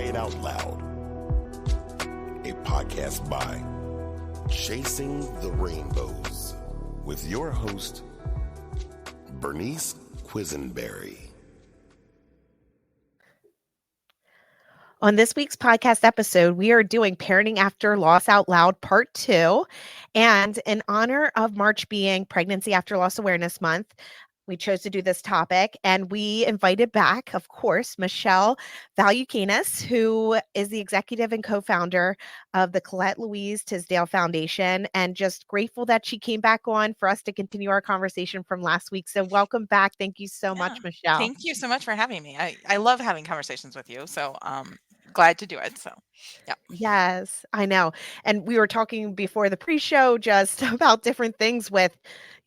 It Out Loud, a podcast by Chasing the Rainbows with your host, Bernice Quisenberry. On this week's podcast episode, we are doing Parenting After Loss Out Loud Part 2. And in honor of March being Pregnancy After Loss Awareness Month, we chose to do this topic, and we invited back, of course, Michelle Valiukenas, who is the executive and co-founder of the Colette, Louise, Tisdahl Foundation, and just grateful that she came back on for us to continue our conversation from last week. So welcome back. Thank you so much, Michelle. Thank you so much for having me. I love having conversations with you, so glad to do it. So, yeah. Yes, I know. And we were talking before the pre-show just about different things with,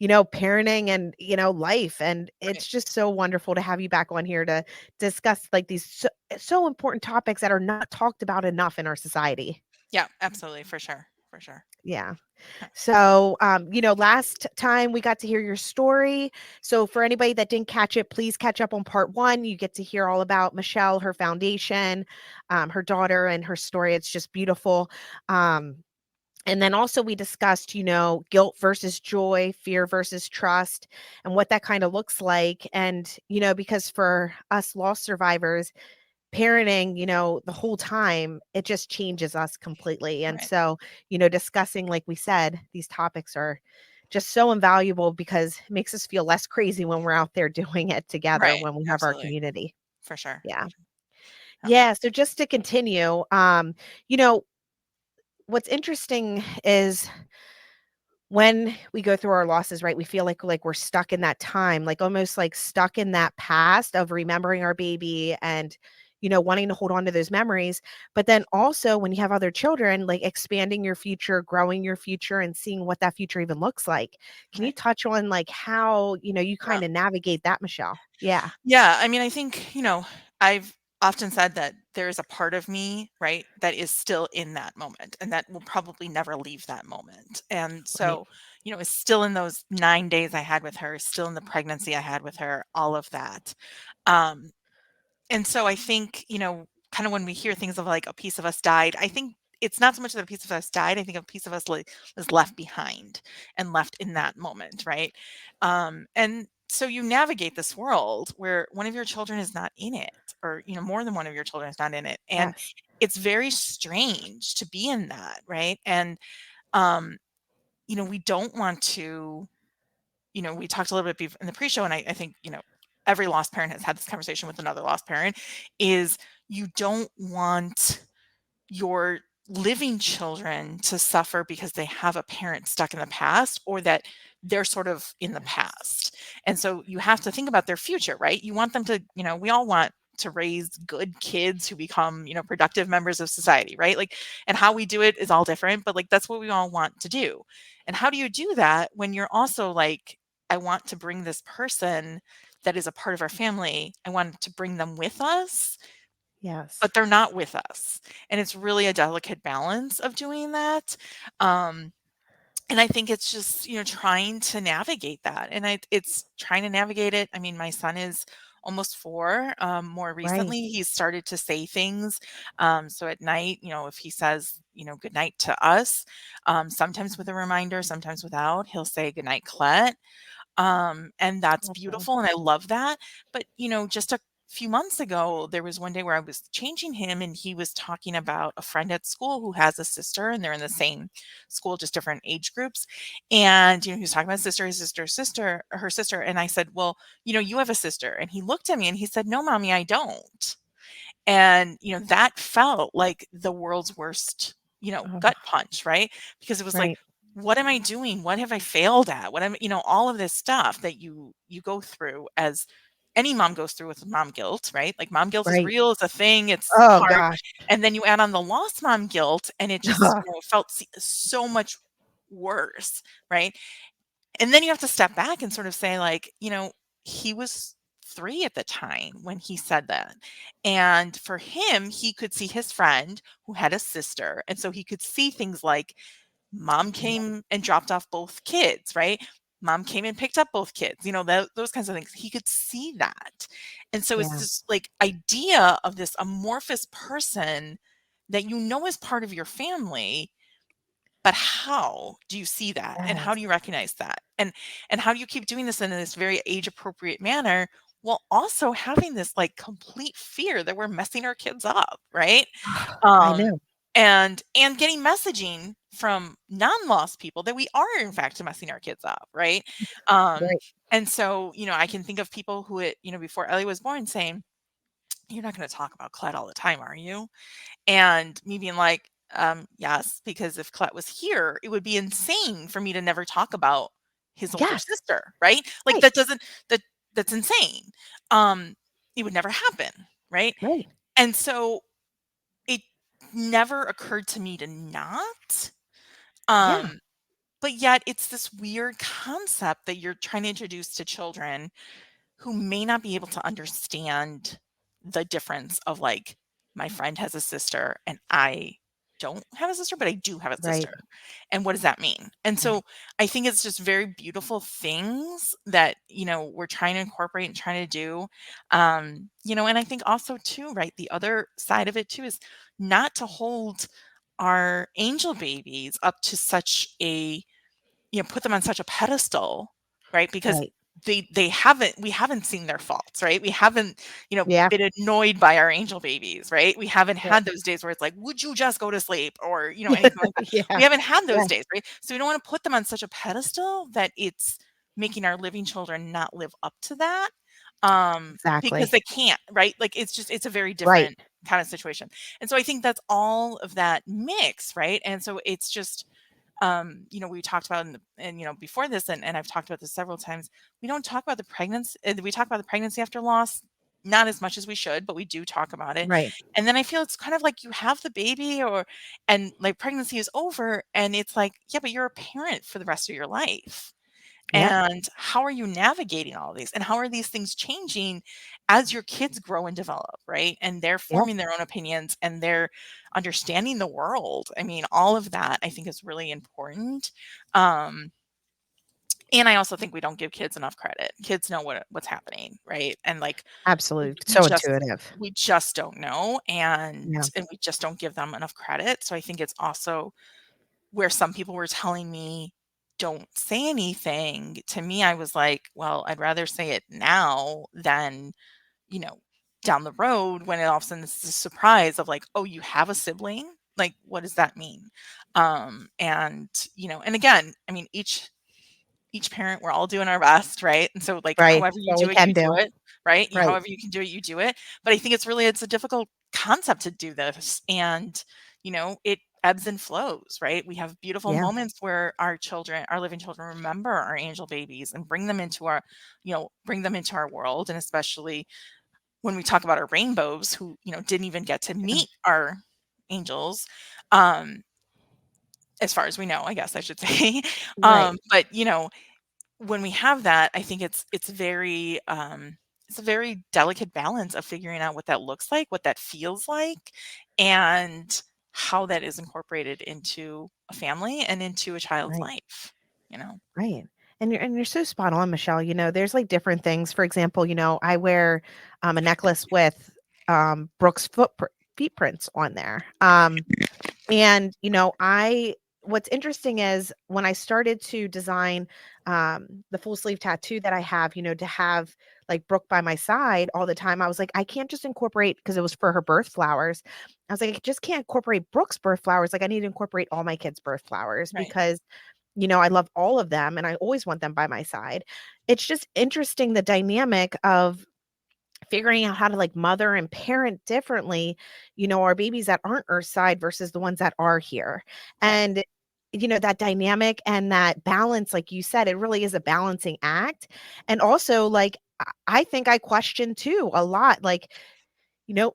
parenting and, life. And it's just so wonderful to have you back on here to discuss like these so important topics that are not talked about enough in our society. Yeah, absolutely. For sure. Yeah. So, last time we got to hear your story. So for anybody that didn't catch it, please catch up on part 1. You get to hear all about Michelle, her foundation, her daughter, and her story. It's just beautiful. And then also we discussed, guilt versus joy, fear versus trust, and what that kind of looks like. And, because for us loss survivors, parenting, the whole time, it just changes us completely. And so, discussing, like we said, these topics are just so invaluable because it makes us feel less crazy when we're out there doing it together, when we have our community. For sure. Yeah. Yeah. So just to continue, what's interesting is when we go through our losses, right, we feel like we're stuck in that time, like almost like stuck in that past of remembering our baby and, wanting to hold on to those memories. But then also when you have other children, like expanding your future, growing your future, and seeing what that future even looks like. Can you touch on like how, you kind of navigate that, Michelle? Yeah. Yeah. I mean, I think, I've often said that there is a part of me, right, that is still in that moment and that will probably never leave that moment. And so, it's still in those 9 days I had with her, still in the pregnancy I had with her, all of that. And so I think, kind of when we hear things of like a piece of us died, I think it's not so much that a piece of us died. I think a piece of us was left behind and left in that moment, right? And so you navigate this world where one of your children is not in it, or more than one of your children is not in it, and it's very strange to be in that, right? And we don't want to. We talked a little bit in the pre-show, and I think every lost parent has had this conversation with another lost parent, is you don't want your living children to suffer because they have a parent stuck in the past or that they're sort of in the past. And so you have to think about their future, right? You want them to, we all want to raise good kids who become, productive members of society, right? Like, and how we do it is all different, but like, that's what we all want to do. And how do you do that when you're also like, I want to bring this person that is a part of our family, I want to bring them with us. Yes. But they're not with us. And it's really a delicate balance of doing that. And I think it's just, trying to navigate that. And it's trying to navigate it. I mean, my son is almost 4. More recently, he's started to say things. So at night, if he says, good night to us, sometimes with a reminder, sometimes without, he'll say good night, Colette. And that's beautiful. And I love that. But, just a few months ago, there was one day where I was changing him and he was talking about a friend at school who has a sister and they're in the same school, just different age groups. And, he was talking about her sister. And I said, well, you have a sister. And he looked at me and he said, no, mommy, I don't. And, that felt like the world's worst, gut punch, right? Because it was like, what am I doing? What have I failed at? What am, all of this stuff that you go through as any mom goes through with mom guilt, right? Like mom guilt is real, it's a thing, it's hard. Gosh. And then you add on the lost mom guilt and it just felt so much worse, right? And then you have to step back and sort of say like, he was 3 at the time when he said that. And for him, he could see his friend who had a sister. And so he could see things like mom came and dropped off both kids, right? mom came and picked up both kids, those kinds of things. He could see that. And so it's Yeah. this like idea of this amorphous person that is part of your family, but how do you see that? And how Yes. do you recognize that? And how do you keep doing this in this very age appropriate manner while also having this like complete fear that we're messing our kids up, right? I Um know. and getting messaging from non-lost people that we are in fact messing our kids up, right? Um Right. and so, I can think of people who before Ellie was born saying, "You're not going to talk about Colette all the time, are you?" And me being like, yes, because if Colette was here, it would be insane for me to never talk about his older Yes. sister, right? Like Right. that's insane. Um, it would never happen, right? Right. And so it never occurred to me to not. Yeah. Um, but yet it's this weird concept that you're trying to introduce to children who may not be able to understand the difference of like, my friend has a sister and I don't have a sister, but I do have a Right. sister. And what does that mean? And so I think it's just very beautiful things that, we're trying to incorporate and trying to do. And I think also too, right, the other side of it too is not to hold our angel babies up to such a, put them on such a pedestal, right? Because Right. we haven't seen their faults, right? We haven't, Yeah. been annoyed by our angel babies, right? We haven't Right. had those days where it's like, would you just go to sleep? Or, anything like that. Yeah. We haven't had Yeah. those days, right? So we don't want to put them on such a pedestal that it's making our living children not live up to that. Because Exactly. they can't, right? Like it's a very Right. different kind of situation. And so I think that's all of that mix, right? And so it's just we talked about before this, and I've talked about this several times. We don't talk about the pregnancy. We talk about the pregnancy after loss, not as much as we should, but we do talk about it. Right. And then I feel it's kind of like you have the baby, and like pregnancy is over, and it's like, yeah, but you're a parent for the rest of your life. Yep. And how are you navigating all these? And how are these things changing as your kids grow and develop, right? And they're Yep. forming their own opinions and they're understanding the world. I mean, all of that I think is really important. Um, and I also think we don't give kids enough credit. Kids know what's happening, right? And like we, Absolutely. we So just intuitive. we just don't know, Yeah. and we just don't give them enough credit. So I think it's also where some people were telling me, "Don't say anything." To me, I was like, "Well, I'd rather say it now than, you know, down the road when it all of a sudden it's a surprise of like, oh, you have a sibling? Like, what does that mean?" And and again, I mean, each parent, we're all doing our best, right? And so like Right. however That's you all we do it, can you do do. it, right? Right. However you can do it, you do it. But I think it's a difficult concept to do this. And it ebbs and flows, right? We have beautiful Yeah. moments where our children, our living children, remember our angel babies and bring them into our, world. And especially when we talk about our rainbows who, didn't even get to Yeah. meet our angels. Um, as far as we know, I guess I should say. Right. But when we have that, I think it's a very delicate balance of figuring out what that looks like, what that feels like, and how that is incorporated into a family and into a child's Right. life, you know? Right. And you're so spot on, Michelle. There's like different things. For example, I wear a necklace with Brooke's feet prints on there. And I what's interesting is when I started to design the full sleeve tattoo that I have, to have like Brooke by my side all the time, I was like, I can't just incorporate because it was for her birth flowers. I was like, I just can't incorporate Brooke's birth flowers. Like I need to incorporate all my kids' birth flowers Right. because I love all of them and I always want them by my side. It's just interesting the dynamic of figuring out how to like mother and parent differently, our babies that aren't earthside versus the ones that are here. Right. And that dynamic and that balance, like you said, it really is a balancing act. And also like I think I question too a lot, like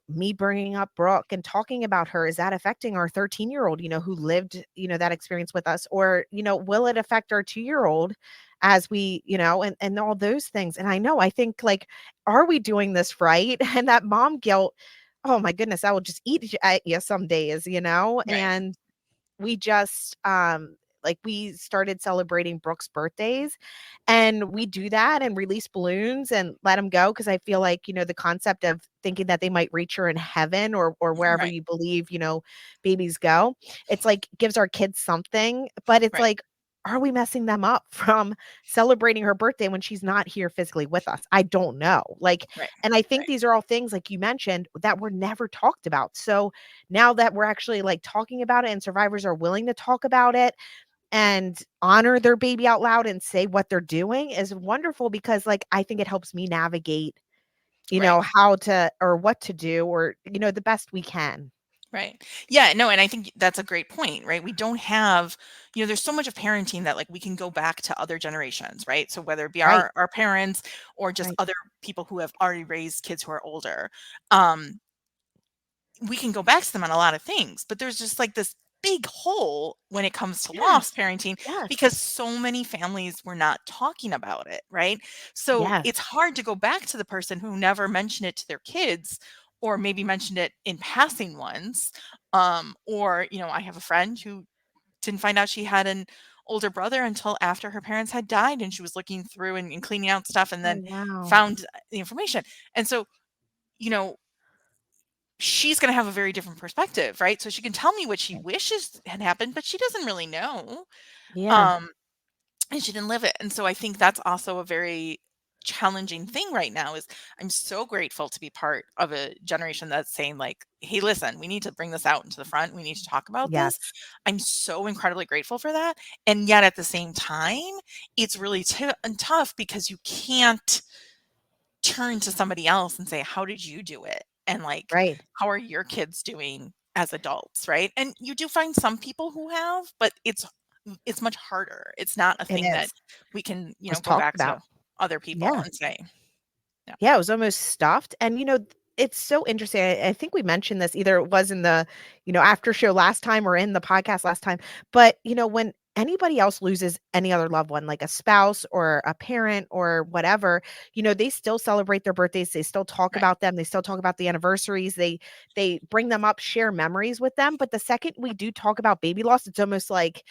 me bringing up Brooke and talking about her, is that affecting our 13-year-old, who lived, that experience with us? Or, will it affect our 2-year-old as we, and all those things. And I think like, are we doing this right? And that mom guilt, oh my goodness, I will just eat at you some days, Right. and we just, Like we started celebrating Brooke's birthdays, and we do that and release balloons and let them go because I feel like, the concept of thinking that they might reach her in heaven or wherever Right. you believe, babies go. It's like gives our kids something, but it's Right. like, are we messing them up from celebrating her birthday when she's not here physically with us? I don't know. Like, Right. and I think Right. these are all things like you mentioned that were never talked about. So now that we're actually like talking about it and survivors are willing to talk about it and honor their baby out loud and say what they're doing is wonderful because like I think it helps me navigate, Right. how to or what to do or the best we can. Right. Yeah, no, and I think that's a great point, right? We don't have, there's so much of parenting that like we can go back to other generations, right? So whether it be Right. our parents or just Right. other people who have already raised kids who are older, um, we can go back to them on a lot of things, but there's just like this big hole when it comes to loss Yes. parenting Yes. because so many families were not talking about it, right? So Yes. it's hard to go back to the person who never mentioned it to their kids or maybe mentioned it in passing once. Or, I have a friend who didn't find out she had an older brother until after her parents had died and she was looking through and cleaning out stuff and Oh, then wow. found the information. And so, you know, she's going to have a very different perspective, right? So she can tell me what she Right. wishes had happened, but she doesn't really know. Yeah. Um, and she didn't live it. And so I think that's also a very challenging thing right now is I'm so grateful to be part of a generation that's saying like, hey, listen, we need to bring this out into the front. We need to talk about this. Yes. I'm so incredibly grateful for that. And yet at the same time, it's really tough because you can't turn to somebody else and say, "How did you do it?" And like, Right. "How are your kids doing as adults?" Right? And you do find some people who have, but it's much harder. It's not a It thing that is. we can, Was go talked back about. to other people Yeah. and say, yeah, Yeah, it was almost stuffed. And it's so interesting. I think we mentioned this either it was in the, after show last time or in the podcast last time. But, when anybody else loses any other loved one, like a spouse or a parent or whatever, they still celebrate their birthdays. They still talk right, about them. They still talk about the anniversaries. They bring them up, share memories with them. But the second we do talk about baby loss, it's almost like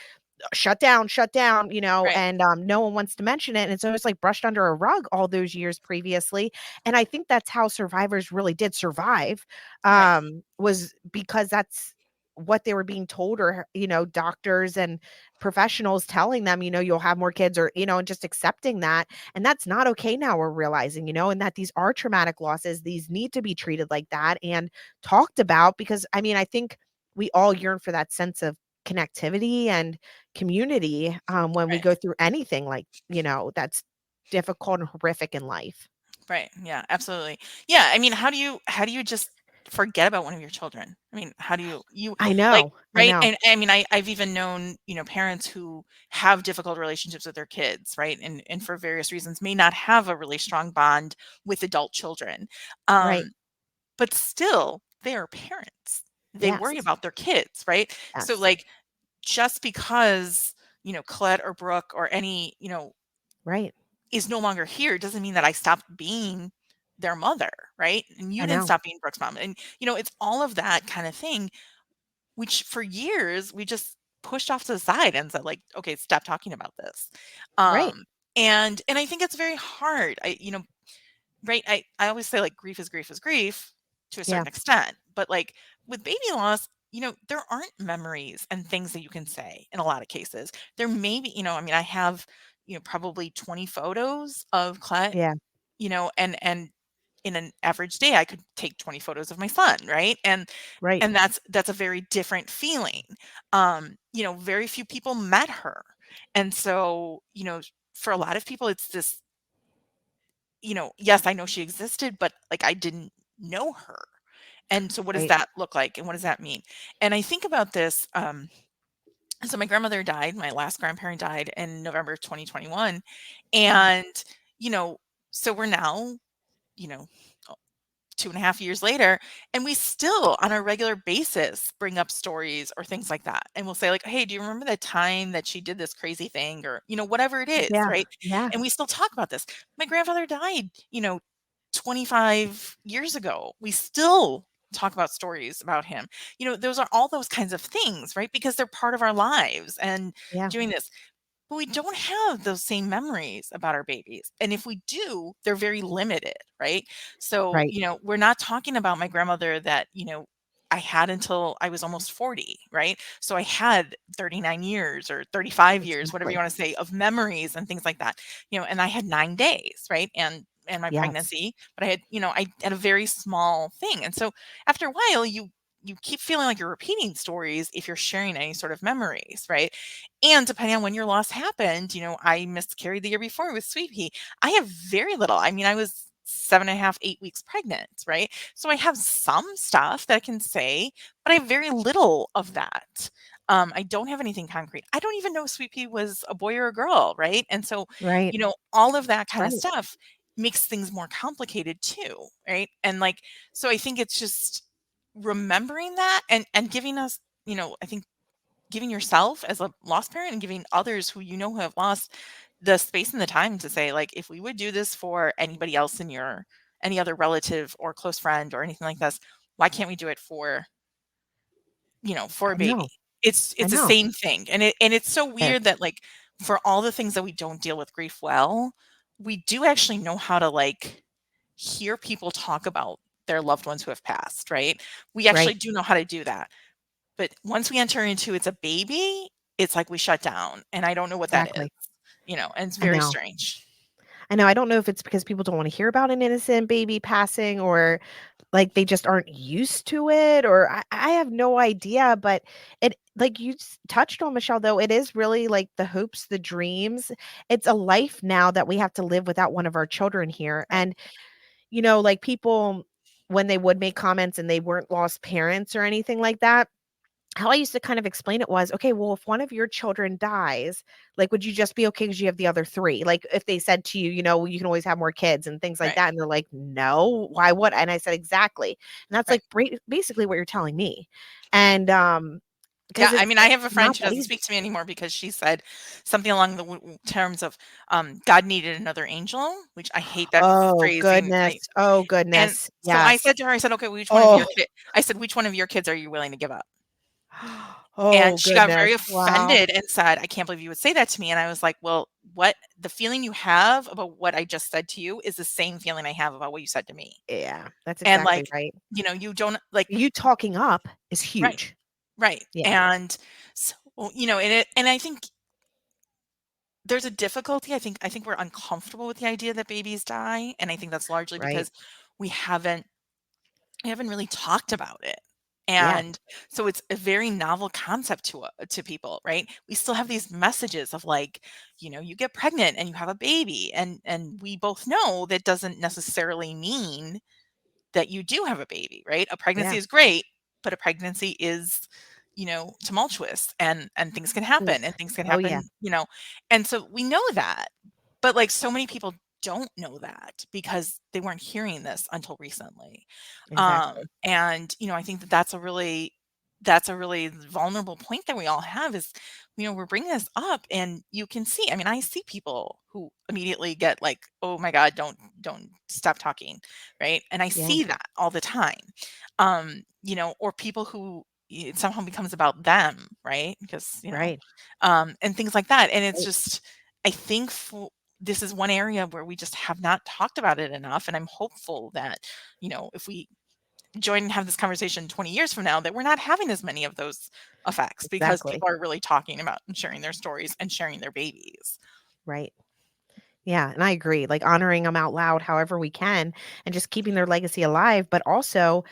shut down, right, and no one wants to mention it. And it's almost like brushed under a rug all those years previously. And I think that's how survivors really did survive, right, was because that's what they were being told, or, doctors and professionals telling them, you'll have more kids, or, and just accepting that. And that's not okay now, we're realizing, and that these are traumatic losses. These need to be treated like that and talked about because, I mean, I think we all yearn for that sense of connectivity and community, when we right. go through anything like, that's difficult and horrific in life. Right. Yeah, absolutely. Yeah, I mean, how do you just forget about one of your children? I mean, how do you I like, know. I right? know. And I mean, I've even known, parents who have difficult relationships with their kids, right? And for various reasons may not have a really strong bond with adult children. Right. Um, but still, they are parents. They worry Yes. about their kids, right? So Yes. like just because, Colette or Brooke or any, Right. is no longer here doesn't mean that I stopped being their mother, right? And you I didn't know. stop being Brooke's mom. And it's all of that kind of thing, which for years we just pushed off to the side and said like, okay, stop talking about this. Right. Um and I think it's very hard. Right? I always say like grief is grief to a Yeah. certain extent, but like with baby loss, there aren't memories and things that you can say in a lot of cases. There may be, I mean, I have, probably 20 photos of Clet, Yeah. and in an average day I could take 20 photos of my son, right? Right. And that's a very different feeling. Very few people met her. And so, for a lot of people it's this, yes, I know she existed, but like I didn't know her. And so what does Right. that look like and what does that mean? And I think about this, so my grandmother died, my last grandparent died in November of 2021. Mm. And, you know, so we're now, you know, 2.5 years later, and we still on a regular basis bring up stories or things like that. And we'll say, like, hey, do you remember the time that she did this crazy thing? Or, whatever it is, Yeah. right? Yeah. And we still talk about this. My grandfather died, 25 years ago. We still talk about stories about him. Those are all those kinds of things, right? Because they're part of our lives and Yeah. doing this. But we don't have those same memories about our babies. And if we do, they're very limited, right? So, Right. we're not talking about my grandmother that, I had until I was almost 40, right? So I had 39 years or 35 years, whatever you Exactly. want to say, of memories and things like that. And I had 9 days, right? And my Yes. pregnancy, but I had a very small thing. And so after a while, you keep feeling like you're repeating stories if you're sharing any sort of memories, right? And depending on when your loss happened, I miscarried the year before with Sweet Pea. I have very little. I mean, I was 7.5, 8 weeks pregnant, right? So I have some stuff that I can say, but I have very little of that. I don't have anything concrete. I don't even know if Sweet Pea was a boy or a girl, right? And so, Right. all of that kind of Right. stuff makes things more complicated too, right? And like, so I think it's just remembering that and giving us, I think giving yourself as a lost parent and giving others who who have lost the space and the time to say, like, if we would do this for anybody else in your any other relative or close friend or anything like this, why can't we do it for for I a baby? know. I It's the know. same thing, and it's so Yes. weird that, like, for all the things that we don't deal with grief well, we do actually know how to, like, hear people talk about their loved ones who have passed, right? We actually Right. do know how to do that. But once we enter into it's a baby, it's like we shut down, and I don't know what that is, Exactly. and it's I very know. strange. I know. I don't know if it's because people don't want to hear about an innocent baby passing or like they just aren't used to it or I have no idea, but it like you touched on Michelle though, it is really like the hopes, the dreams. It's a life now that we have to live without one of our children here. Right, And like people when they would make comments and they weren't lost parents or anything like that, how I used to kind of explain it was, okay, well, if one of your children dies, like, would you just be okay because you have the other three? Like, if they said to you, you can always have more kids and things like right, that. And they're like, no, why would? And I said, exactly. And that's right. like basically what you're telling me. And Yeah, because I it's mean, I have a friend not who that doesn't easy. speak to me anymore because she said something along the terms of, God needed another angel, which I hate that Oh, phrasing. goodness. Oh, And goodness. so I Yes. said to her, I said, "Okay, which one of Oh, your I said, "Which one of your kids are you willing to give up?" oh, And she got goodness. very Wow. offended and said, "I can't believe you would say that to me." And I was like, "Well, what the feeling you have about what I just said to you is the same feeling I have about what you said to me." Yeah, that's And, exactly like, right. you don't like You talking up is right, huge. right. Yeah. And so, and I think there's a difficulty. I think we're uncomfortable with the idea that babies die, and I think that's largely Right. because we haven't we haven't really talked about it. Yeah. And so it's a very novel concept to people, right? We still have these messages of like, you get pregnant and you have a baby, and we both know that doesn't necessarily mean that you do have a baby, right? A pregnancy Yeah. is great, but a pregnancy is, tumultuous and things can Oof. happen and things can Oh, yeah. happen, and so we know that. But like so many people don't know that because they weren't hearing this until recently. Exactly. And I think that that's a really vulnerable point that we all have is, we're bringing this up and you can see, I mean, I see people who immediately get like, oh my God, don't stop talking. Right. And I Yeah. see that all the time. Or people who it somehow becomes about them, right? Because, Right. and things like that. And it's Right. just, I think this is one area where we just have not talked about it enough. And I'm hopeful that, if we join and have this conversation 20 years from now, that we're not having as many of those effects because Exactly. people are really talking about and sharing their stories and sharing their babies. Right. Yeah, and I agree, like, honoring them out loud however we can and just keeping their legacy alive, but also,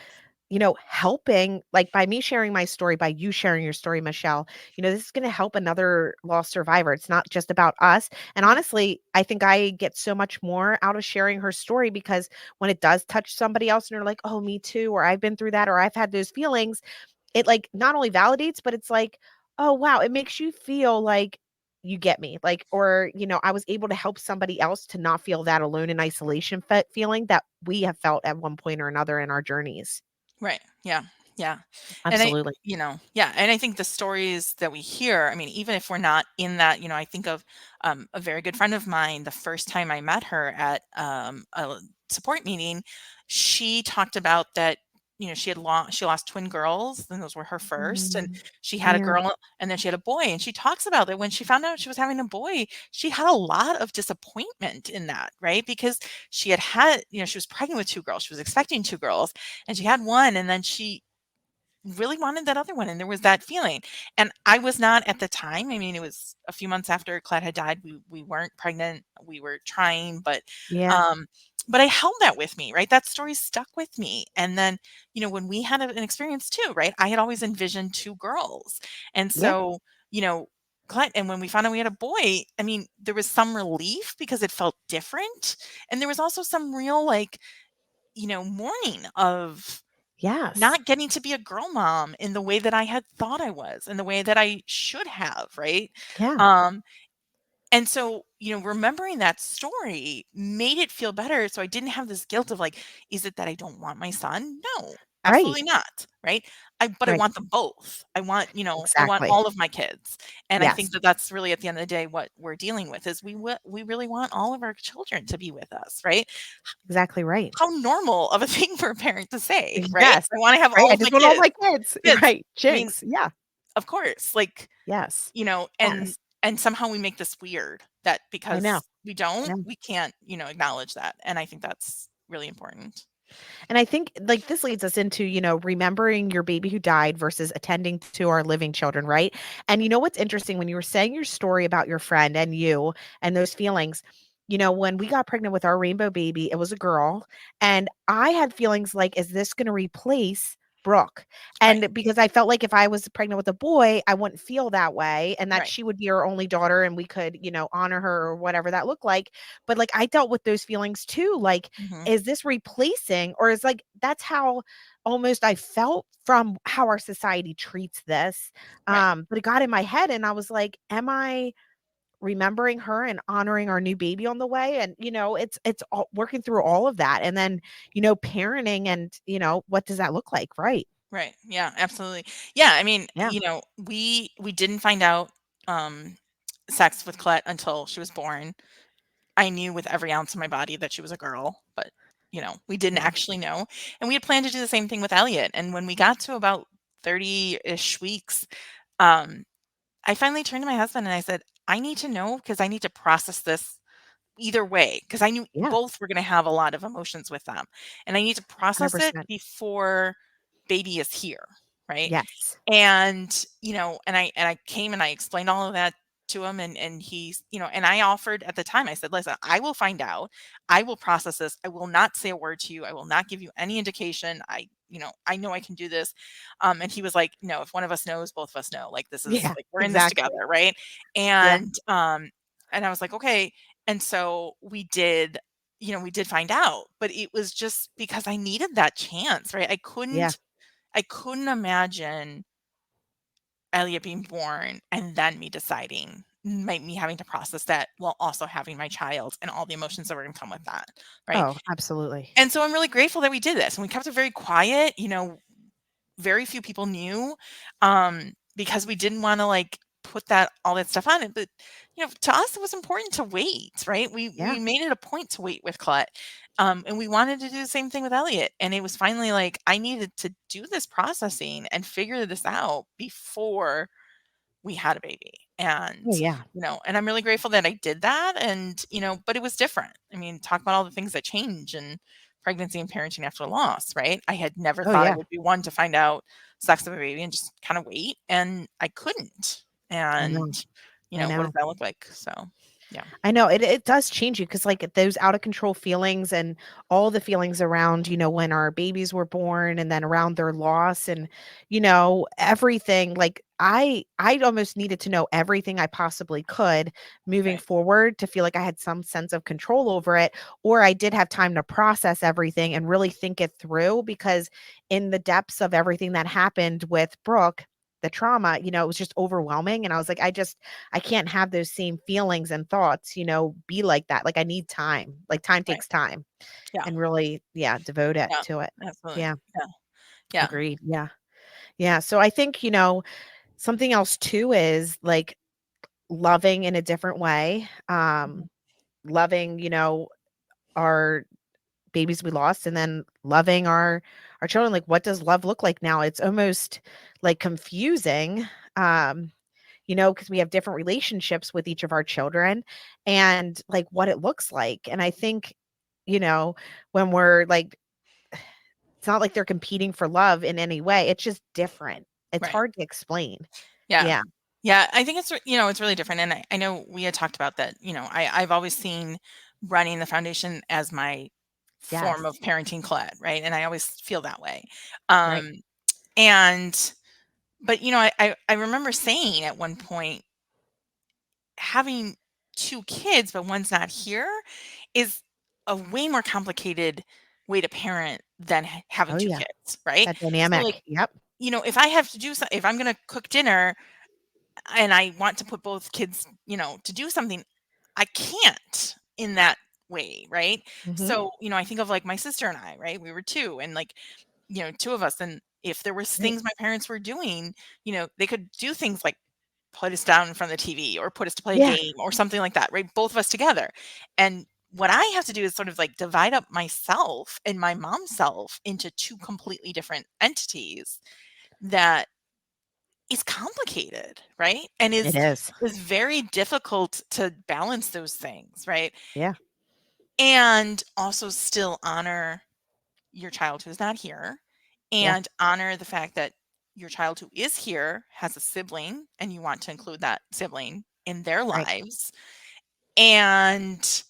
helping like, by me sharing my story, by you sharing your story, Michelle, this is gonna help another lost survivor. It's not just about us, and Right. honestly, I think I get so much more out of sharing her story because when it does touch somebody else and they're like, "Oh, me too," or "I've been through that," or "I've had those feelings," it, like, not only validates, but it's like, "Oh, wow," it makes you feel like you get me, like, or, I was able to help somebody else to not feel that alone in isolation feeling that we have felt at one point or another in our journeys. Right. Yeah. Yeah. And Absolutely. yeah. And I think the stories that we hear, I mean, even if we're not in that, I think of a very good friend of mine, the first time I met her at a support meeting, she talked about that, she lost twin girls, and those were her first, and Mm, she had a yeah. girl, and then she had a boy, and she talks about that when she found out she was having a boy, she had a lot of disappointment in that, right? Because she was pregnant with two girls, she was expecting two girls, and she had one, and then she really wanted that other one, and there was that feeling. And I was not at the time. I mean, it was a few months after Colette had died. We weren't pregnant. We were trying, Yeah. um, but I held that with me, right? That story stuck with me. And then, when we had an experience too, right? I had always envisioned two girls, and Yeah. so, you know. Colette, and when we found out we had a boy, I mean, there was some relief because it felt different. And there was also some real, like, mourning of Yes. not getting to be a girl mom in the way that I had thought I was, in the way that I should have, right? Yeah. Um, and so, remembering that story made it feel better. So I didn't have this guilt of like, is it that I don't want my son? No, Right. absolutely not. Right. But I Right. want them both. I want Exactly. all of my kids. And I Yes. think that that's really at the end of the day, what we're dealing with is we really want all of our children to be with us. Right. Exactly right. How normal of a thing for a parent to say, right? Yes. I want to have Right. all I of my just want all kids. my kids. Kids. Right. I mean, Jinx. Yeah. of course, like, Yes. and Yes. somehow we make this weird that I know. because I know. we can't, acknowledge that. And I think that's really important. And I think like this leads us into, remembering your baby who died versus attending to our living children, right? And you know what's interesting when you were saying your story about your friend and you and those feelings, when we got pregnant with our rainbow baby, it was a girl. And I had feelings like, is this going to replace Brooke? Right. And because I felt like if I was pregnant with a boy, I wouldn't feel that way and that Right. she would be our only daughter and we could, honor her or whatever that looked like. But like I dealt with those feelings too. Like, Hmm. is this replacing or is like that's how almost I felt from how our society treats this. Right. But it got in my head and I was like, am I remembering her and honoring our new baby on the way? And it's all, working through all of that. And then, parenting and, what does that look like? Right. Right. Yeah, absolutely. Yeah. I mean, Yeah. we didn't find out um sex with Colette until she was born. I knew with every ounce of my body that she was a girl, but we didn't Yeah. actually know. And we had planned to do the same thing with Elliot. And when we got to about 30-ish weeks, um, I finally turned to my husband and I said, I need to know because I need to process this either way because I knew Yeah. both were going to have a lot of emotions with them. And I need to process it 100%. before baby is here. Right. Yes. And, and I came and I explained all of that to him and he's, and I offered at the time, I said, listen, I will find out. I will process this. I will not say a word to you. I will not give you any indication. I know I can do this. And he was like, no, if one of us knows, both of us know. Like this is Yeah. like we're in this Exactly. together, right? Yeah. And I was like, okay. And so we did find out, but it was just because I needed that chance, right? Yeah. I couldn't imagine Elliot being born and then me deciding, me having to process that while also having my child and all the emotions that were going to come with that. Right. Oh, absolutely. And so I'm really grateful that we did this and we kept it very quiet. Very few people knew because we didn't want to like put all that stuff on it. But, to us, it was important to wait. Right. Yeah. We made it a point to wait with Colette. And we wanted to do the same thing with Elliot. And it was finally like, I needed to do this processing and figure this out before we had a baby. And, Oh, yeah. and I'm really grateful that I did that. And, but it was different. I mean, talk about all the things that change in pregnancy and parenting after loss, right? I had never Oh, thought I yeah. would be one to find out sex of a baby and just kind of wait. And I couldn't. I And, know. I what does know. that look like? So, yeah. I know it does change you because like those out of control feelings and all the feelings around, when our babies were born and then around their loss and, everything like I almost needed to know everything I possibly could moving Right. forward to feel like I had some sense of control over it, or I did have time to process everything and really think it through because in the depths of everything that happened with Brooke, the trauma, it was just overwhelming. And I was like, I can't have those same feelings and thoughts, be like that. Like I need time. Like time Right. takes time Yeah. and really, yeah, devote it Yeah. to it. Absolutely. Yeah. Yeah. Yeah. Agreed. Yeah. Yeah. So I think, something else too is like loving in a different way. Mhm. Loving, our babies we lost and then loving our our children, like, what does love look like now? It's almost like confusing. Um, because we have different relationships with each of our children and like what it looks like. And I think, you know, when we're like, it's not like they're competing for love in any way. It's just different. It's Right. hard to explain. Yeah. Yeah. Yeah. I think it's really different. And I know we had talked about that. I've always seen running the foundation as my form Yes. of parenting Colette, right? And I always feel that way. Right. Um, and, but, I remember saying at one point, having two kids, but one's not here is a way more complicated way to parent than having Oh, two yeah. kids, right? That So like, dynamic. Yep. if I have to if I'm going to cook dinner and I want to put both kids, to do something, I can't in that way, right? Hmm. So, I think of like my sister and I, right? We were two and like, two of us. And if there was Right. things my parents were doing, they could do things like put us down in front of the TV or put us to play a Yeah. game or something like that, right? Both of us together. And what I have to do is sort of like divide up myself and my mom's self into two completely different entities that is complicated, right? And It is is. is very difficult to balance those things, right? Yeah. And also still honor your child who's not here Yeah. and honor the fact that your child who is here has a sibling and you want to include that sibling in their Right. lives. And,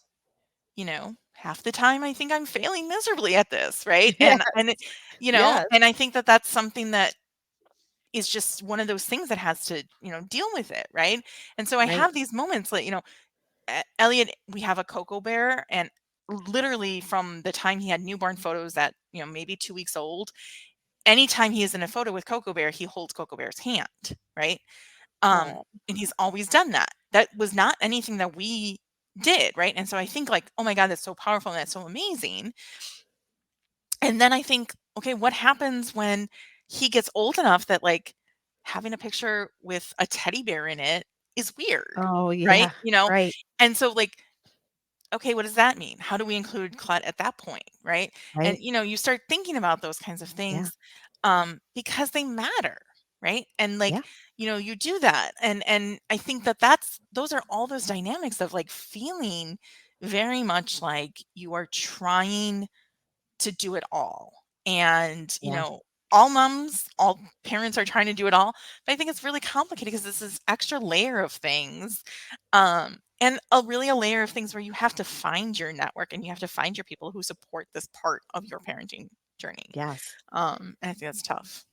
half the time I think I'm failing miserably at this, right? Yeah. Yes. And I think that that's something that is just one of those things that has to, deal with it, right? And so I Right. have these moments like, Elliot, we have a Cocoa Bear, and literally from the time he had newborn photos at, maybe 2 weeks old, anytime he is in a photo with Cocoa Bear, he holds Cocoa Bear's hand, right? Um, Oh, and he's always done that. That was not anything that we did, right? And so I think like, oh my God, that's so powerful and that's so amazing. And then I think, okay, what happens when he gets old enough that like having a picture with a teddy bear in it is weird, oh, right? yeah. Right. And so like, okay, what does that mean? How do we include Colette at that point, right? And Right. you start thinking about those kinds of Yeah. things because they matter, right? And like, Yeah. you do that, and I think that those are all those dynamics of like feeling very much like you are trying to do it all. And, Yeah. all moms, all parents are trying to do it all. But I think it's really complicated because this is extra layer of things. And a layer of things where you have to find your network and you have to find your people who support this part of your parenting journey. Yes. And I think that's tough.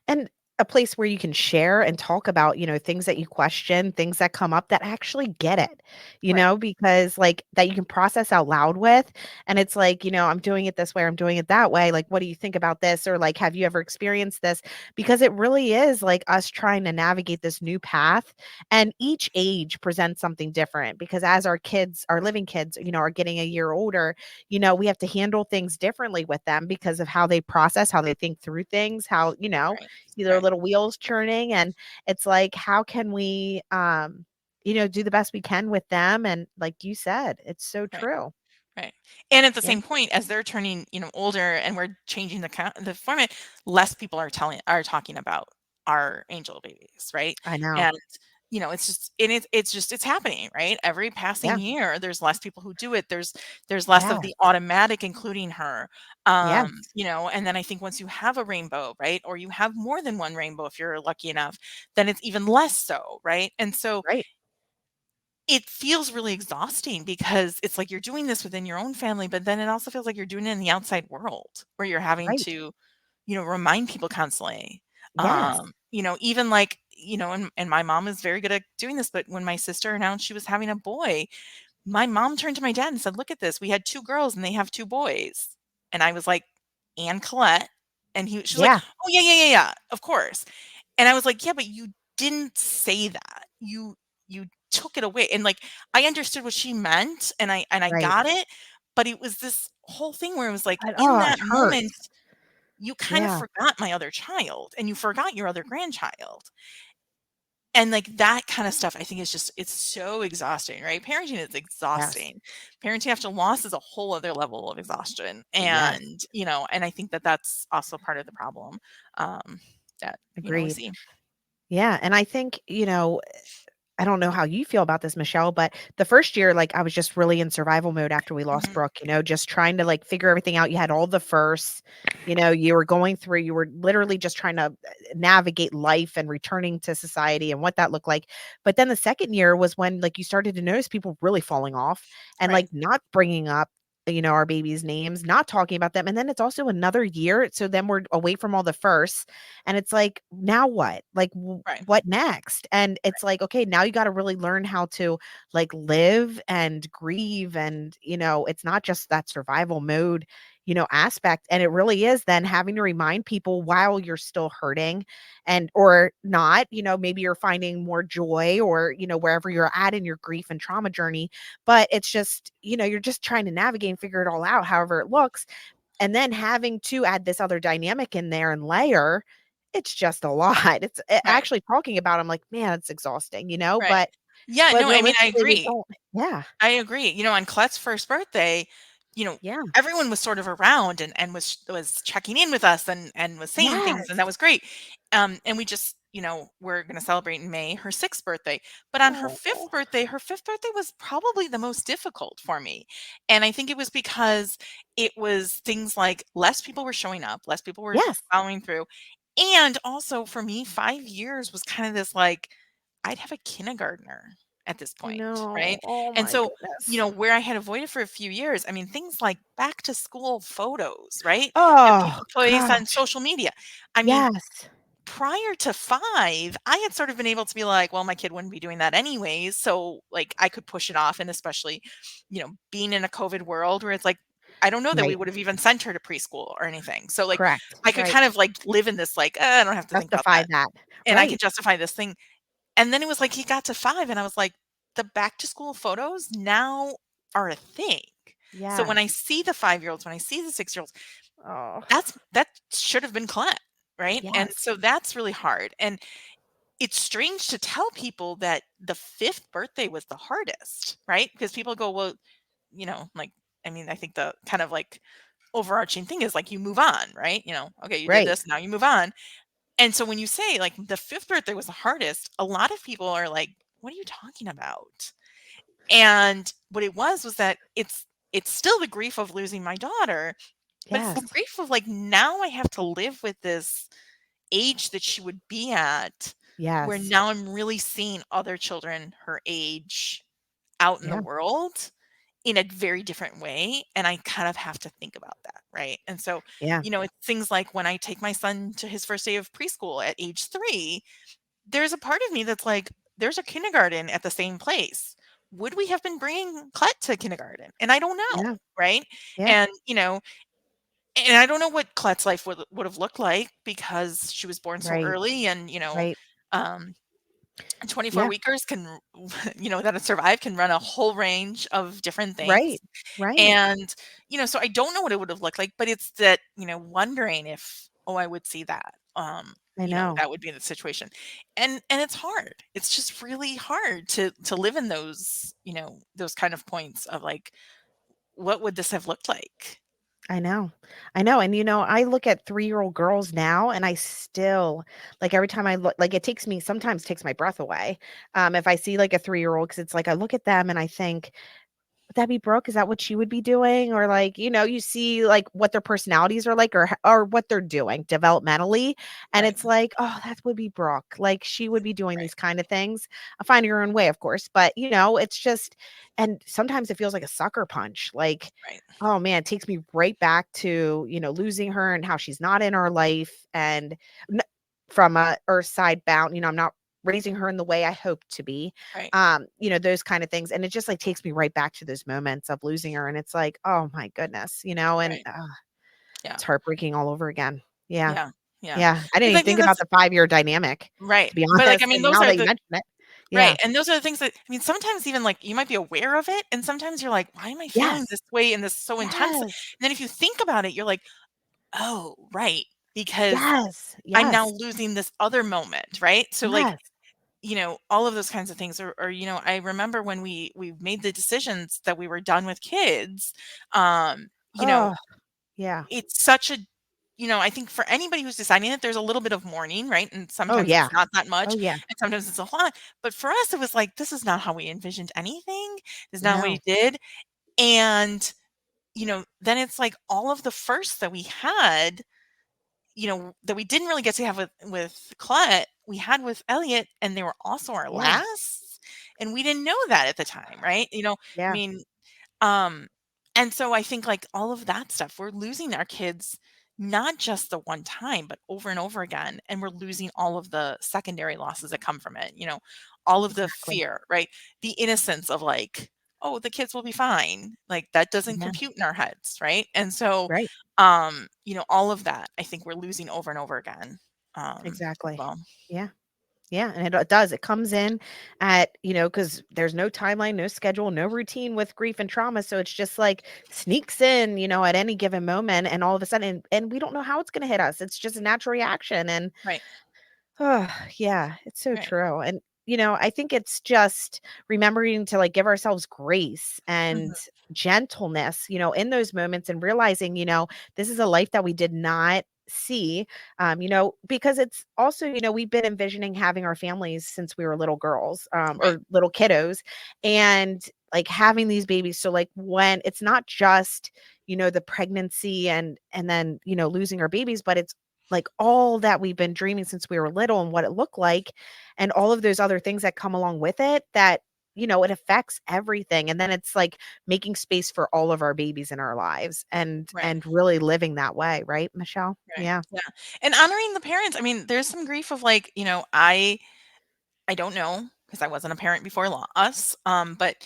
And a place where you can share and talk about, things that you question, things that come up that actually get it, Right. because like that you can process out loud with. And it's like, I'm doing it this way, or I'm doing it that way. Like, what do you think about this? Or like, have you ever experienced this? Because it really is like us trying to navigate this new path. And each age presents something different because as our living kids, are getting a year older, we have to handle things differently with them because of how they process, how they think through things, how, Right. their Right. little wheels churning. And it's like, how can we do the best we can with them? And like you said, it's so Right. true. Right. And at the Yeah. same point, as they're turning, older and we're changing the format, less people are talking about our angel babies, right? I know. And it's just and it's happening, right? Every passing Yeah. year, there's less people who do it. There's less of Yes. the automatic including her. Yes. And then I think once you have a rainbow, right? Or you have more than one rainbow if you're lucky enough, then it's even less so, right? And so Right. it feels really exhausting because it's like you're doing this within your own family, but then it also feels like you're doing it in the outside world where you're having Right. to, remind people constantly. Yes. Even like, and my mom is very good at doing this, but when my sister announced she was having a boy, my mom turned to my dad and said, "Look at this. We had two girls and they have two boys." And I was like, "And Colette?" And she was like, Yeah. "Oh, yeah, yeah, yeah, yeah, of course." And I was like, "Yeah, but you didn't say that. You took it away." And like I understood what she meant and I Right. got it, but it was this whole thing where it was like But, in it that moment hurts. you kind of Yeah. forgot my other child and you forgot your other grandchild. And like that kind of stuff, I think is just, it's so exhausting, right? Parenting is Yes. exhausting. Parenting after loss is a whole other level of exhaustion. Yes. And, and I think that that's also part of the problem, that, we Agreed. see. Yeah. And I think, I don't know how you feel about this, Michelle, but the first year, like I was just really in survival mode after we lost Mhm. Brooke, just trying to like figure everything out. You had all the firsts, you were going through, you were literally just trying to navigate life and returning to society and what that looked like. But then the second year was when like you started to notice people really falling off and Right. like not bringing up our babies' names, not talking about them. And then it's also another year. So then we're away from all the firsts. And it's like, now what? Like, Right. what next? And it's like, okay, now you got to really learn how to like live and grieve. And, it's not just that survival mode, aspect. And it really is then having to remind people while you're still hurting and, or not, maybe you're finding more joy or, wherever you're at in your grief and trauma journey. But it's just, you're just trying to navigate and figure it all out, however it looks. And then having to add this other dynamic in there and layer, it's just a lot. It's Right. actually talking about, I'm like, man, it's exhausting, Right. but Yeah, but no, I mean, I realistically, we agree. don't. Yeah. I agree. On Colette's first birthday, you know, Yeah. everyone was sort of around and was checking in with us and was saying things, and that Yes. was great. And we just, we're going to celebrate in May her sixth birthday. But on Oh, her fifth birthday was probably the most difficult for me. And I think it was because it was things like less people were showing up, less people were yes. following through. And also for me, 5 years was kind of this like, I'd have a kindergartner at this I point, know. right? Oh And my so, goodness. where I had avoided for a few years, I mean, things like back to school photos, right? That Oh people place on gosh. social media. I mean, Yes. prior to 5, I had sort of been able to be like, well, my kid wouldn't be doing that anyways. So, like, I could push it off. And especially, being in a COVID world where it's like, I don't know that we Right. would have even sent her to preschool or anything. So, like, Correct. I could Right. kind of like live in this, like, I don't have to think about Justify that. that. And I Right. could justify this thing. And then it was like he got to 5 and I was like, the back to school photos now are a thing. So when I Yes. see the 5-year-olds, when I see the 6-year-olds, Oh. that should have been Colette, right? And Yes. so that's really hard. And it's strange to tell people that the 5th birthday was the hardest, right? Because people go, well, like, I mean, I think the kind of like overarching thing is like you move on, right? Okay, you did Right. this, now you move on. And so when you say like the 5th birthday was the hardest, a lot of people are like, "What are you talking about?" And what it was that it's still the grief of losing my daughter, but it's the Yes. grief of like now I have to live with this age that she would be at, where Yes. now I'm really seeing other children her age out in the Yeah. world in a very different way, and I kind of have to think about that, right? And so, Yeah. it's things like when I take my son to his first day of preschool at age 3, there's a part of me that's like, there's a kindergarten at the same place. Would we have been bringing Clet to kindergarten? And I don't know, Yeah. right? Yeah. And, and I don't know what Clet's life would have looked like because she was born so Right. early and, Right. um 24 Yeah. weekers can that have survived can run a whole range of different things. Right. Right. And, so I don't know what it would have looked like, but it's that, wondering if, oh, I would see that. I know. That would be the situation. And it's hard. It's just really hard to live in those, those kind of points of like, what would this have looked like? I know. I know. And I look at 3-year-old girls now and I still like every time I look like it takes me sometimes takes my breath away. If I see like a 3-year-old, because it's like I look at them and I think, would that be Brooke? Is that what she would be doing? Or like, you see like what their personalities are like or what they're doing developmentally. And Right. it's like, oh, that would be Brooke. Like she would be doing Right. these kind of things. Finding her own way, of course. But it's just and sometimes it feels like a sucker punch. Like, Right. oh man, it takes me right back to, losing her and how she's not in our life. And n- from a earth side bound, I'm not raising her in the way I hoped to be, Right. those kind of things. And it just like takes me right back to those moments of losing her. And it's like, oh my goodness, and Right. Yeah. it's heartbreaking all over again. Yeah. Yeah. Yeah. Yeah. I didn't Because even I think think about that's the 5-year dynamic, right. to be But like, I honest. mean, And those now are that you the mention it. right, Yeah. and those are the things that, I mean, sometimes even, like, you might be aware of it, and sometimes you're like, "Why am I feeling Yes. this way and this so intense?" And Yes. then if you think about it, you're like, "Oh, right, because Yes. I'm now Yes. losing this other moment," right? So, like, Yes. all of those kinds of things, or I remember when we made the decisions that we were done with kids. um you know Oh, yeah. it's such a, I think for anybody who's deciding it, there's a little bit of mourning, right? And Oh, sometimes yeah. it's not that Oh, much, yeah. and sometimes it's a lot. But for us, it was like, this is not how we envisioned anything. This is not what we No. did. And, then it's like all of the firsts that we had, that we didn't really get to have with Colette, we had with Elliot, and they were also our Yeah. last. And we didn't know that at the time, right? I Yeah. mean, um, and so I think like all of that stuff, we're losing our kids not just the one time, but over and over again. And we're losing all of the secondary losses that come from it, all of the Exactly. fear, right? The innocence of like, oh, the kids will be fine. Like that doesn't Yeah. compute in our heads, right? And so, Right. all of that, I think we're losing over and over again. As Exactly. well. Yeah. Yeah, and it does. It comes in at, because there's no timeline, no schedule, no routine with grief and trauma. So it's just like sneaks in, at any given moment. And all of a sudden, and we don't know how it's going to hit us. It's just a natural reaction. And Right. oh, yeah, it's so Right. true. And, I think it's just remembering to like give ourselves grace and Mhm. gentleness, in those moments and realizing, this is a life that we did not see, because it's also, we've been envisioning having our families since we were little girls, Right. or little kiddos, and like having these babies. So like when it's not just, the pregnancy and then, losing our babies, but it's like all that we've been dreaming since we were little and what it looked like and all of those other things that come along with it that it affects everything. And then it's like making space for all of our babies in our lives Right. and really living that way, right, Michelle? Right. Yeah. Yeah. And honoring the parents. I mean, there's some grief of like, I don't know because I wasn't a parent before us. But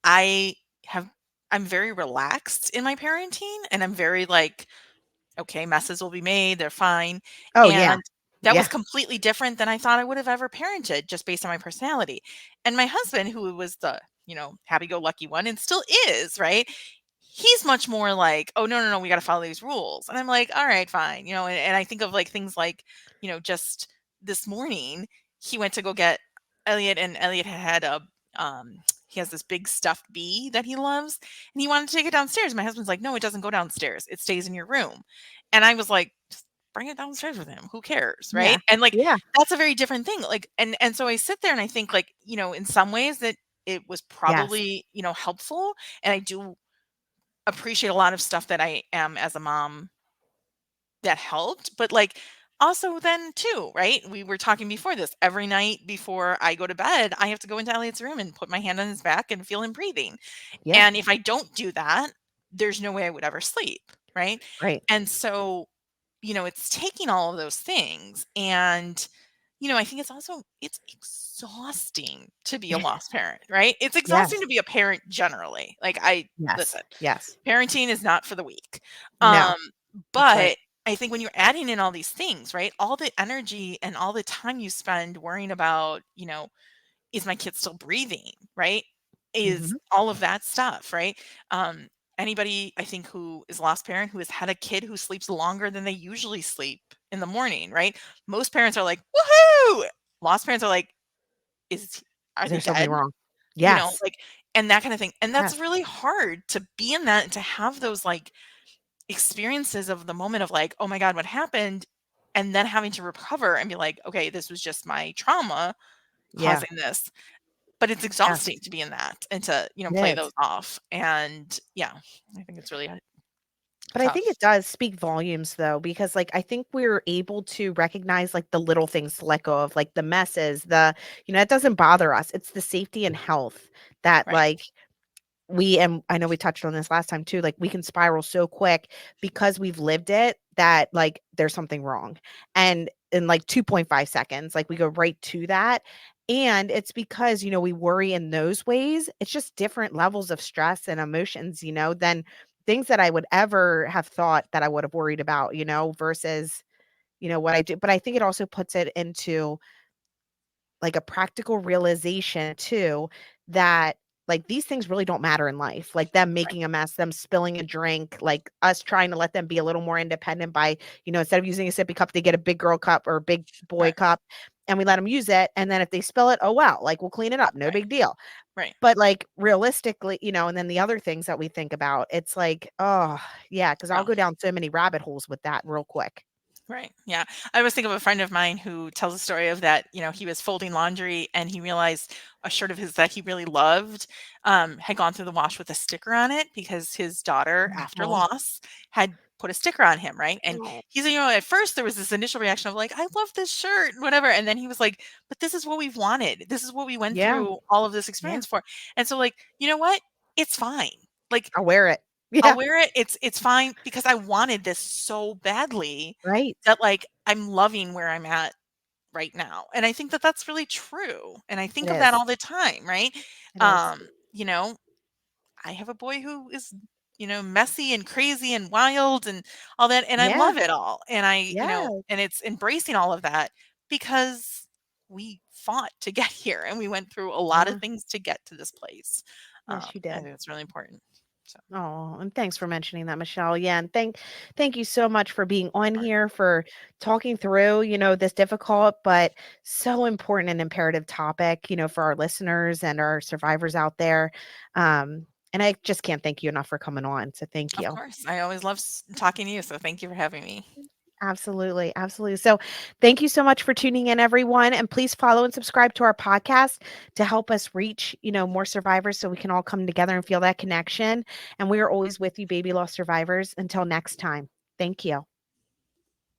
I have I'm very relaxed in my parenting, and I'm very like, okay, messes will be made, they're fine. Oh, yeah. And that was Yeah. completely different than I thought I would have ever parented just based on my personality. And my husband, who was the, happy go lucky one and still is, right? He's much more like, oh, no, no, no, we got to follow these rules. And I'm like, all right, fine. And I think of like things like, just this morning, he went to go get Elliot, and Elliot had he has this big stuffed bee that he loves, and he wanted to take it downstairs. My husband's like, no, it doesn't go downstairs. It stays in your room. And I was like, just bring it downstairs with him. Who cares? Yeah. Right. And like, Yeah. that's a very different thing. Like, and so I sit there and I think like, in some ways that it was Yes. probably, helpful. And I do appreciate a lot of stuff that I am as a mom that helped. But like, also then too, right? We were talking before this. Every night before I go to bed, I have to go into Elliot's room and put my hand on his back and feel him breathing. Yeah. And if I don't do that, there's no way I would ever sleep, right? Right. And so, it's taking all of those things. And, I think it's exhausting to be a lost parent, right? It's exhausting Yes. to be a parent generally. Like Yes. listen, Yes. parenting is not for the weak. No, Um, that's right. but I think when you're adding in all these things, right? All the energy and all the time you spend worrying about, is my kid still breathing, right? Is Hmm. all of that stuff, right? Um, Anybody I think who is a lost parent who has had a kid who sleeps longer than they usually sleep in the morning, right? Most parents are like, "Woohoo!" Lost parents are like, "Is are Is they there something dead?" wrong? Yes. Like, and that kind of thing. And that's Yes. really hard to be in that and to have those like experiences of the moment of like, "Oh my god, what happened?" And then having to recover and be like, "Okay, this was just my trauma Yeah. causing this." But it's Yes. exhausting to be in that and to, It play is. those off. And yeah, I think it's really But I think tough. it does speak volumes though, because like I think we're able to recognize like the little things to let go of, like the messes, it doesn't bother us. It's the safety and health that Right. like and I know we touched on this last time too, like we can spiral so quick because we've lived it that like there's something wrong. And in like 2.5 seconds, like we go right to that. And it's because, we worry in those ways. It's just different levels of stress and emotions, than things that I would ever have thought that I would have worried about, versus, what I do. But I think it also puts it into like a practical realization too that like these things really don't matter in life, like them Right. making a mess, them spilling a drink, like us trying to let them be a little more independent by instead of using a sippy cup they get a big girl cup or a big boy Right. cup, and we let them use it. And then if they spill it, oh, well, like we'll clean it up. No Right. big deal. Right. But like realistically, and then the other things that we think about, it's like, oh yeah, because I'll Yeah. go down so many rabbit holes with that real quick. Right. Yeah. I always think of a friend of mine who tells a story of that, he was folding laundry and he realized a shirt of his that he really loved had gone through the wash with a sticker on it because his daughter, after Oh, loss, had put a sticker on him. Right. And oh, he's, at first there was this initial reaction of like, I love this shirt, whatever. And then he was like, but this is what we've wanted. This is what we went yeah, through all of this yeah. experience for. And so, like, you know what? It's fine. Like, I'll wear it. I'll Yeah, wear it. It's fine because I wanted this so badly right. that, like, I'm loving where I'm at right now. And I think that that's really true. And I It think of that is. all the time, right? It is. You know, I have a boy who is, messy and crazy and wild and all that. And I Yeah, love it all. And yeah. and it's embracing all of that because we fought to get here and we went through a lot of Yeah. things to get to this place. Yes, you I did. think that's really important. So, Oh, and thanks for mentioning that, Michelle. Yeah, and thank you so much for being on sure. here, for talking through, this difficult but so important and imperative topic, for our listeners and our survivors out there. And I just can't thank you enough for coming on. So thank Of you. course. I always love talking to you. So thank you for having me. Absolutely. Absolutely. So thank you so much for tuning in, everyone. And please follow and subscribe to our podcast to help us reach, more survivors so we can all come together and feel that connection. And we are always with you, baby loss survivors. Until next time. Thank you.